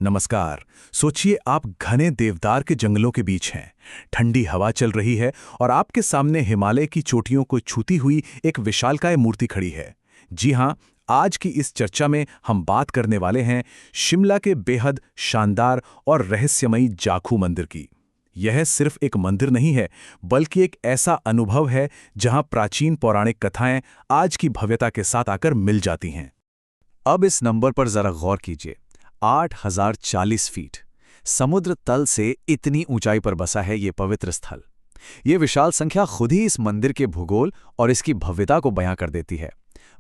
नमस्कार। सोचिए आप घने देवदार के जंगलों के बीच हैं। ठंडी हवा चल रही है और आपके सामने हिमालय की चोटियों को छूती हुई एक विशालकाय मूर्ति खड़ी है। जी हाँ, आज की इस चर्चा में हम बात करने वाले हैं शिमला के बेहद शानदार और रहस्यमयी जाखू मंदिर की। यह सिर्फ एक मंदिर नहीं है, बल्कि एक ऐसा अनुभव है जहां प्राचीन पौराणिक कथाएं आज की भव्यता के साथ आकर मिल जाती हैं। अब इस नंबर पर जरा गौर कीजिए। 8040 फीट समुद्र तल से इतनी ऊंचाई पर बसा है ये पवित्र स्थल। ये विशाल संख्या खुद ही इस मंदिर के भूगोल और इसकी भव्यता को बयां कर देती है।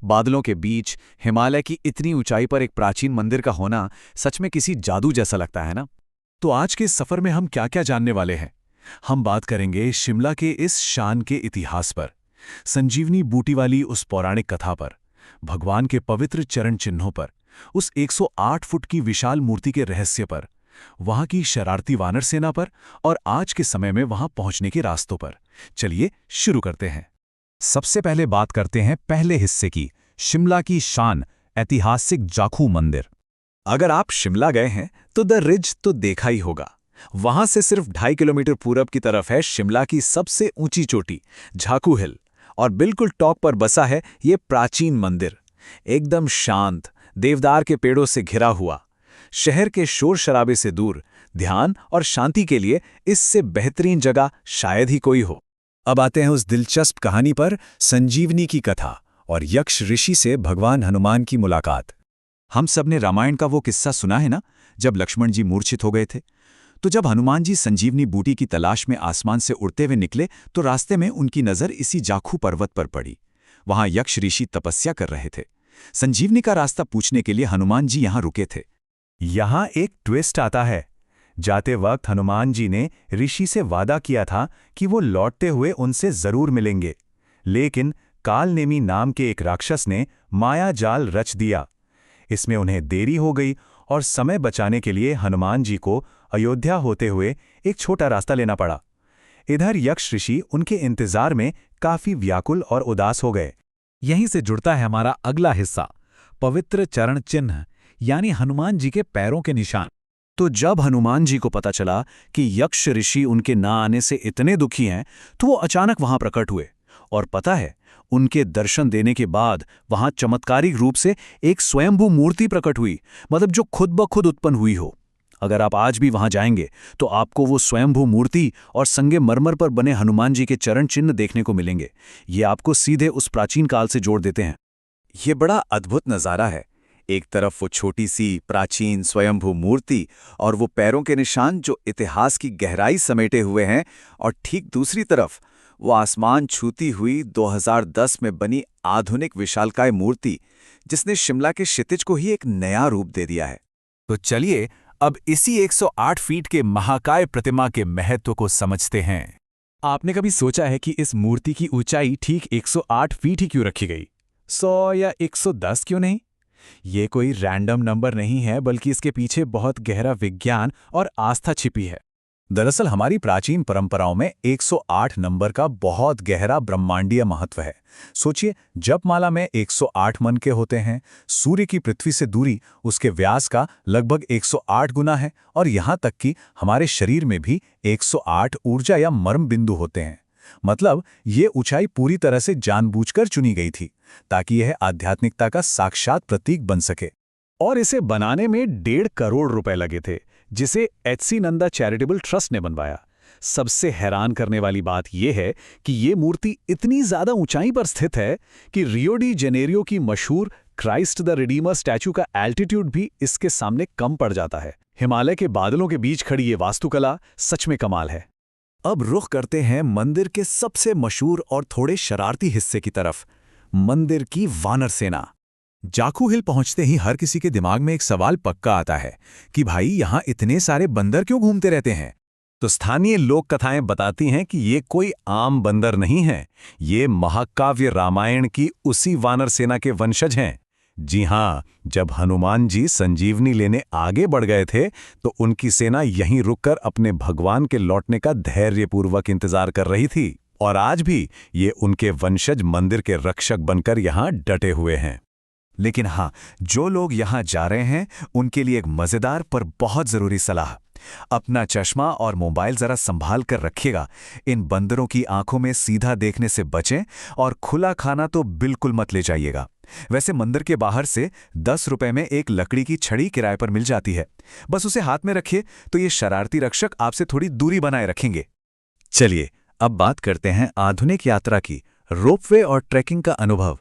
बादलों के बीच हिमालय की इतनी ऊंचाई पर एक प्राचीन मंदिर का होना सच में किसी जादू जैसा लगता है ना। तो आज के इस सफर में हम क्या क्या जानने वाले हैं? हम बात करेंगे शिमला के इस शान के इतिहास पर, संजीवनी बूटी वाली उस पौराणिक कथा पर, भगवान के पवित्र चरण चिन्हों पर, उस 108 फुट की विशाल मूर्ति के रहस्य पर, वहां की शरारती वानर सेना पर और आज के समय में वहां पहुंचने के रास्तों पर। चलिए शुरू करते हैं। सबसे पहले बात करते हैं पहले हिस्से की, शिमला की शान, ऐतिहासिक जाखू मंदिर। अगर आप शिमला गए हैं तो द रिज तो देखा ही होगा। वहां से सिर्फ 2.5 किलोमीटर पूरब की तरफ है शिमला की सबसे ऊंची चोटी जाखू हिल, और बिल्कुल टॉप पर बसा है ये प्राचीन मंदिर। एकदम शांत, देवदार के पेड़ों से घिरा हुआ, शहर के शोर शराबे से दूर, ध्यान और शांति के लिए इससे बेहतरीन जगह शायद ही कोई हो। अब आते हैं उस दिलचस्प कहानी पर, संजीवनी की कथा और यक्ष ऋषि से भगवान हनुमान की मुलाकात। हम सब ने रामायण का वो किस्सा सुना है ना, जब लक्ष्मण जी मूर्छित हो गए थे। तो जब हनुमान जी संजीवनी बूटी की तलाश में आसमान से उड़ते हुए निकले तो रास्ते में उनकी नज़र इसी जाखू पर्वत पर पड़ी। वहां यक्ष ऋषि तपस्या कर रहे थे। संजीवनी का रास्ता पूछने के लिए हनुमान जी यहां रुके थे। यहां एक ट्विस्ट आता है। जाते वक्त हनुमान जी ने ऋषि से वादा किया था कि वो लौटते हुए उनसे जरूर मिलेंगे, लेकिन कालनेमी नाम के एक राक्षस ने माया जाल रच दिया। इसमें उन्हें देरी हो गई और समय बचाने के लिए हनुमान जी को अयोध्या होते हुए एक छोटा रास्ता लेना पड़ा। इधर यक्ष ऋषि उनके इंतजार में काफी व्याकुल और उदास हो गए। यहीं से जुड़ता है हमारा अगला हिस्सा, पवित्र चरण चिन्ह, यानी हनुमान जी के पैरों के निशान। तो जब हनुमान जी को पता चला कि यक्ष ऋषि उनके ना आने से इतने दुखी हैं, तो वो अचानक वहां प्रकट हुए। और पता है, उनके दर्शन देने के बाद वहां चमत्कारिक रूप से एक स्वयंभू मूर्ति प्रकट हुई, मतलब जो खुद ब खुद उत्पन्न हुई हो। अगर आप आज भी वहां जाएंगे तो आपको वो स्वयंभू मूर्ति और संगमरमर पर बने हनुमान जी के चरण चिन्ह देखने को मिलेंगे। ये आपको सीधे उस प्राचीन काल से जोड़ देते हैं। ये बड़ा अद्भुत नज़ारा है। एक तरफ वो छोटी सी प्राचीन स्वयंभू मूर्ति और वो पैरों के निशान जो इतिहास की गहराई समेटे हुए हैं, और ठीक दूसरी तरफ वो आसमान छूती हुई 2010 में बनी आधुनिक विशालकाय मूर्ति, जिसने शिमला के क्षितिज को ही एक नया रूप दे दिया है। तो चलिए अब इसी 108 फीट के महाकाय प्रतिमा के महत्व को समझते हैं। आपने कभी सोचा है कि इस मूर्ति की ऊंचाई ठीक 108 फीट ही क्यों रखी गई? 100 या 110 क्यों नहीं? ये कोई रैंडम नंबर नहीं है, बल्कि इसके पीछे बहुत गहरा विज्ञान और आस्था छिपी है। दरअसल हमारी प्राचीन परंपराओं में 108 नंबर का बहुत गहरा ब्रह्मांडीय महत्व है। सोचिए, जपमाला में 108 मन के होते हैं। सूर्य की पृथ्वी से दूरी उसके व्यास का लगभग 108 गुना है, और यहाँ तक कि हमारे शरीर में भी 108 ऊर्जा या मर्म बिंदु होते हैं। मतलब ये ऊंचाई पूरी तरह से जानबूझकर चुनी गई थी, ताकि यह आध्यात्मिकता का साक्षात प्रतीक बन सके। और इसे बनाने में 1.5 करोड़ रुपए लगे थे, जिसे एचसी नंदा चैरिटेबल ट्रस्ट ने बनवाया। सबसे हैरान करने वाली बात यह है कि ये मूर्ति इतनी ज्यादा ऊंचाई पर स्थित है कि रियो डी जेनेरियो की मशहूर क्राइस्ट द रिडीमर स्टैचू का एल्टीट्यूड भी इसके सामने कम पड़ जाता है। हिमालय के बादलों के बीच खड़ी ये वास्तुकला सच में कमाल है। अब रुख करते हैं मंदिर के सबसे मशहूर और थोड़े शरारती हिस्से की तरफ, मंदिर की वानर सेना। जाखू हिल पहुंचते ही हर किसी के दिमाग में एक सवाल पक्का आता है कि भाई यहां इतने सारे बंदर क्यों घूमते रहते हैं? तो स्थानीय लोक कथाएं बताती हैं कि ये कोई आम बंदर नहीं है, ये महाकाव्य रामायण की उसी वानर सेना के वंशज हैं। जी हां, जब हनुमान जी संजीवनी लेने आगे बढ़ गए थे तो उनकी सेना यहीं रुककर अपने भगवान के लौटने का धैर्यपूर्वक इंतजार कर रही थी, और आज भी ये उनके वंशज मंदिर के रक्षक बनकर यहां डटे हुए हैं। लेकिन हाँ, जो लोग यहाँ जा रहे हैं उनके लिए एक मज़ेदार पर बहुत ज़रूरी सलाह। अपना चश्मा और मोबाइल ज़रा संभाल कर रखिएगा। इन बंदरों की आंखों में सीधा देखने से बचें और खुला खाना तो बिल्कुल मत ले जाइएगा। वैसे मंदिर के बाहर से 10 रुपए में एक लकड़ी की छड़ी किराए पर मिल जाती है। बस उसे हाथ में रखिए तो ये शरारती रक्षक आपसे थोड़ी दूरी बनाए रखेंगे। चलिए अब बात करते हैं आधुनिक यात्रा की, रोपवे और ट्रैकिंग का अनुभव।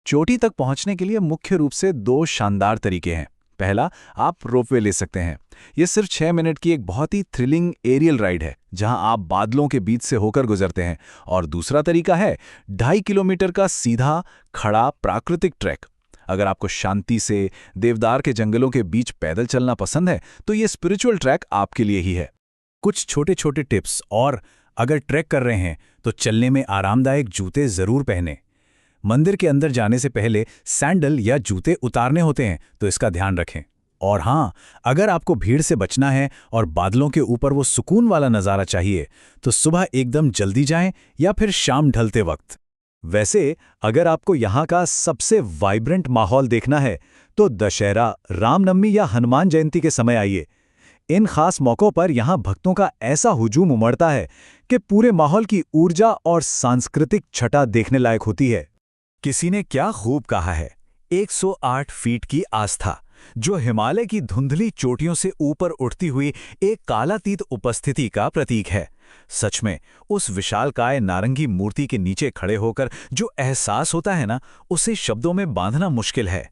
चोटी तक पहुंचने के लिए मुख्य रूप से 2 शानदार तरीके हैं। पहला, आप रोपवे ले सकते हैं। ये सिर्फ 6 मिनट की एक बहुत ही थ्रिलिंग एरियल राइड है जहां आप बादलों के बीच से होकर गुजरते हैं। और दूसरा तरीका है 2.5 किलोमीटर का सीधा खड़ा प्राकृतिक ट्रैक। अगर आपको शांति से देवदार के जंगलों के बीच पैदल चलना पसंद है तो ये स्पिरिचुअल ट्रैक आपके लिए ही है। कुछ छोटे छोटे टिप्स, और अगर ट्रैक कर रहे हैं तो चलने में आरामदायक जूते जरूर पहनें। मंदिर के अंदर जाने से पहले सैंडल या जूते उतारने होते हैं, तो इसका ध्यान रखें। और हाँ, अगर आपको भीड़ से बचना है और बादलों के ऊपर वो सुकून वाला नज़ारा चाहिए तो सुबह एकदम जल्दी जाएं या फिर शाम ढलते वक्त। वैसे अगर आपको यहाँ का सबसे वाइब्रेंट माहौल देखना है तो दशहरा, रामनवमी या हनुमान जयंती के समय आइए। इन खास मौक़ों पर यहाँ भक्तों का ऐसा हुजूम उमड़ता है कि पूरे माहौल की ऊर्जा और सांस्कृतिक छटा देखने लायक होती है। किसी ने क्या खूब कहा है, 108 फीट की आस्था, जो हिमालय की धुंधली चोटियों से ऊपर उठती हुई एक कालातीत उपस्थिति का प्रतीक है। सच में उस विशालकाय नारंगी मूर्ति के नीचे खड़े होकर जो एहसास होता है ना, उसे शब्दों में बांधना मुश्किल है।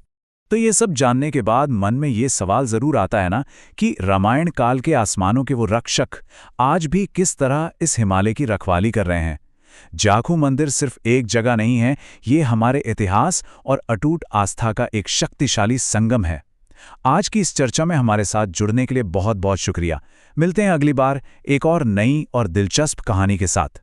तो ये सब जानने के बाद मन में ये सवाल जरूर आता है ना कि रामायण काल के आसमानों के वो रक्षक आज भी किस तरह इस हिमालय की रखवाली कर रहे हैं। जाखू मंदिर सिर्फ एक जगह नहीं है, ये हमारे इतिहास और अटूट आस्था का एक शक्तिशाली संगम है। आज की इस चर्चा में हमारे साथ जुड़ने के लिए बहुत बहुत शुक्रिया। मिलते हैं अगली बार एक और नई और दिलचस्प कहानी के साथ।